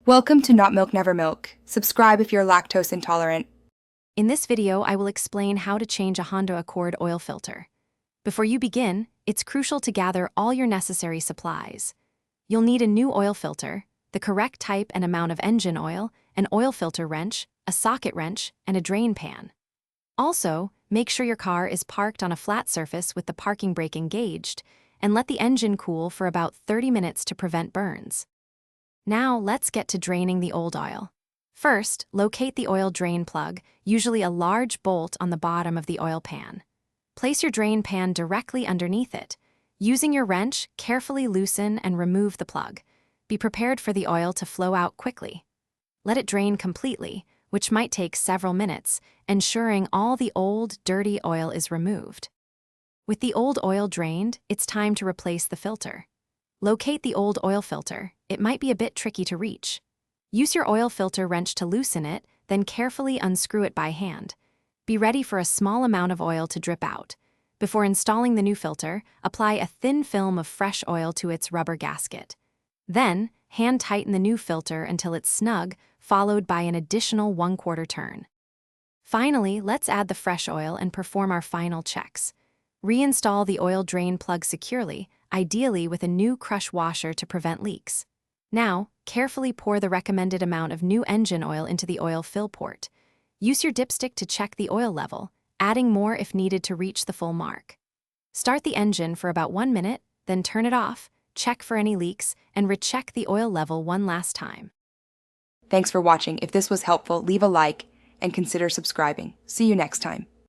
Welcome to Not Milk Never Milk. Subscribe if you're lactose intolerant. In this video, I will explain how to change a Honda Accord oil filter. Before you begin, it's crucial to gather all your necessary supplies. You'll need a new oil filter, the correct type and amount of engine oil, an oil filter wrench, a socket wrench, and a drain pan. Also, make sure your car is parked on a flat surface with the parking brake engaged, and let the engine cool for about 30 minutes to prevent burns. Now, let's get to draining the old oil. First, locate the oil drain plug, usually a large bolt on the bottom of the oil pan. Place your drain pan directly underneath it. Using your wrench, carefully loosen and remove the plug. Be prepared for the oil to flow out quickly. Let it drain completely, which might take several minutes, ensuring all the old, dirty oil is removed. With the old oil drained, it's time to replace the filter. Locate the old oil filter. It might be a bit tricky to reach. Use your oil filter wrench to loosen it, then carefully unscrew it by hand. Be ready for a small amount of oil to drip out. Before installing the new filter, apply a thin film of fresh oil to its rubber gasket. Then, hand tighten the new filter until it's snug, followed by an additional 1/4 turn. Finally, let's add the fresh oil and perform our final checks. Reinstall the oil drain plug securely, ideally with a new crush washer to prevent leaks. Now, carefully pour the recommended amount of new engine oil into the oil fill port. Use your dipstick to check the oil level, adding more if needed to reach the full mark. Start the engine for about 1 minute, then turn it off, check for any leaks, and recheck the oil level one last time. Thanks for watching. If this was helpful, leave a like and consider subscribing. See you next time.